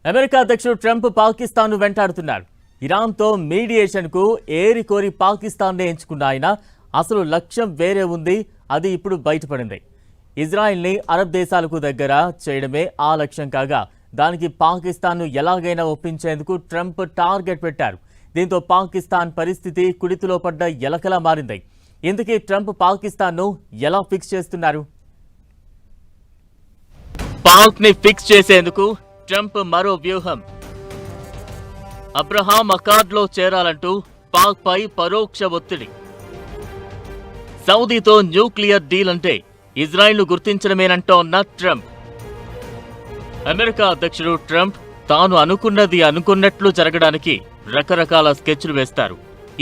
America అధ్యక్షుడు Trump పాకిస్తాన్ను వెంటాడుతున్నారు. ఇరాన్తో మీడియేషన్కు ఏరికోరి పాకిస్తాన్నే ఎంచుకున్న ఆయన అసలు లక్ష్యం వేరే ఉంది. అది ఇప్పుడు బయటపడింది. ఇజ్రాయెల్ని అరబ్ దేశాలకు దగ్గర చేయడమే ఆ లక్ష్యం కాగా దానికి పాకిస్తాన్ను ఎలాగైనా ఒప్పించేందుకు ట్రంప్ టార్గెట్ పెట్టారు. దీంతో పాకిస్తాన్ పరిస్థితి కుడితిలో పడ్డ ఎలకలా మారింది. ఇందుకే ట్రంప్ పాకిస్తాన్ను ఎలా ఫిక్స్ చేస్తున్నారు? పాక్ ని ఫిక్స్ చేసేందుకు ట్రంప్ మరో వ్యూహం. అబ్రహాం అకార్డ్లో చేరాలంటూ పాక్ పై పరోక్ష ఒత్తిడి. సౌదీతో న్యూక్లియర్ డీల్ అంటే ఇజ్రాయెల్ను గుర్తించడమేనంటోన్న ట్రంప్. అమెరికా అధ్యక్షుడు ట్రంప్ తాను అనుకున్నది అనుకున్నట్లు జరగడానికి రకరకాల స్కెచ్లు వేస్తారు.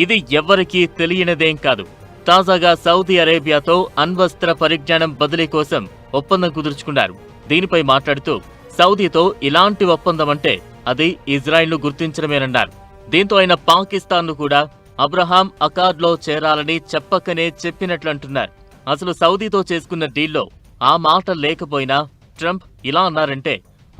ఇది ఎవ్వరికీ తెలియనిదేం కాదు. తాజాగా సౌదీ అరేబియాతో అణ్వస్త్ర పరిజ్ఞానం బదిలీ కోసం ఒప్పందం కుదుర్చుకున్నారు. దీనిపై మాట్లాడుతూ సౌదీతో ఇలాంటి ఒప్పందం అంటే అది ఇజ్రాయెల్ను గుర్తించడమేనన్నారు. దీంతో ఆయన పాకిస్తాన్ను కూడా అబ్రహాం అకార్డ్లో చేరాలని చెప్పకనే చెప్పినట్లంటున్నారు. అసలు సౌదీతో చేసుకున్న డీల్లో ఆ మాట లేకపోయినా ట్రంప్ ఇలా అన్నారంటే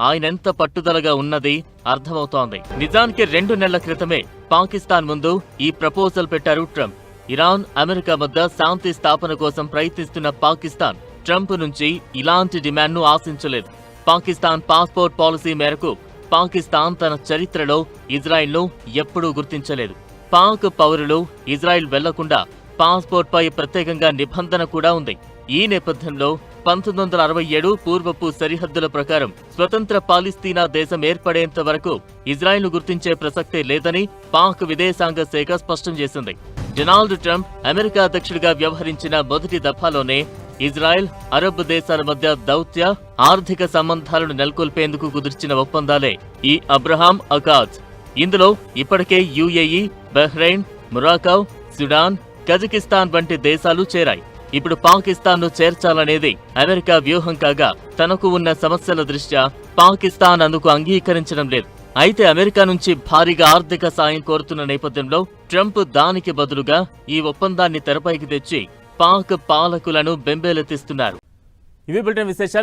ఆయనెంత పట్టుదలగా ఉన్నది అర్థమవుతోంది. నిజానికి 2 నెలల క్రితమే పాకిస్తాన్ ముందు ఈ ప్రపోజల్ పెట్టారు ట్రంప్. ఇరాన్, అమెరికా మధ్య శాంతి స్థాపన కోసం ప్రయత్నిస్తున్న పాకిస్తాన్ ట్రంప్ నుంచి ఇలాంటి డిమాండ్ను ఆశించలేదు. పాకిస్తాన్ పాస్పోర్ట్ పాలసీ మేరకు పాకిస్తాన్ తన చరిత్రలో ఇజ్రాయెల్ను ఎప్పుడూ గుర్తించలేదు. పాక్ పౌరులు ఇజ్రాయెల్ వెళ్లకుండా పాస్పోర్ట్ పై ప్రత్యేకంగా నిబంధన కూడా ఉంది. ఈ నేపథ్యంలో 1967 పూర్వపు సరిహద్దుల ప్రకారం స్వతంత్ర పాలిస్తీనా దేశం ఏర్పడేంత వరకు ఇజ్రాయెల్ను గుర్తించే ప్రసక్తే లేదని పాక్ విదేశాంగ శాఖ స్పష్టం చేసింది. డొనాల్డ్ ట్రంప్ అమెరికా అధ్యక్షుడిగా వ్యవహరించిన మొదటి దఫాలోనే ఇజ్రాయెల్, అరబ్ దేశాల మధ్య దౌత్య, ఆర్థిక సంబంధాలను నెలకొల్పేందుకు కుదిర్చిన ఒప్పందాలే ఈ అబ్రహాం అకార్డ్స్. ఇందులో ఇప్పటికే UAE, Bahrain, Morocco, Sudan, Kazakhstan వంటి దేశాలు చేరాయి. ఇప్పుడు పాకిస్తాన్ను చేర్చాలనేది అమెరికా వ్యూహం కాగా తనకు ఉన్న సమస్యల దృష్ట్యా పాకిస్తాన్ అందుకు అంగీకరించడం లేదు. అయితే అమెరికా నుంచి భారీగా ఆర్థిక సాయం కోరుతున్న నేపథ్యంలో ట్రంప్ దానికి బదులుగా ఈ ఒప్పందాన్ని తెరపైకి తెచ్చి పాక్ పాలకులను బెంబేలెత్తిస్తున్నారు. ఇవి బులెటిన్ విశేషాలు.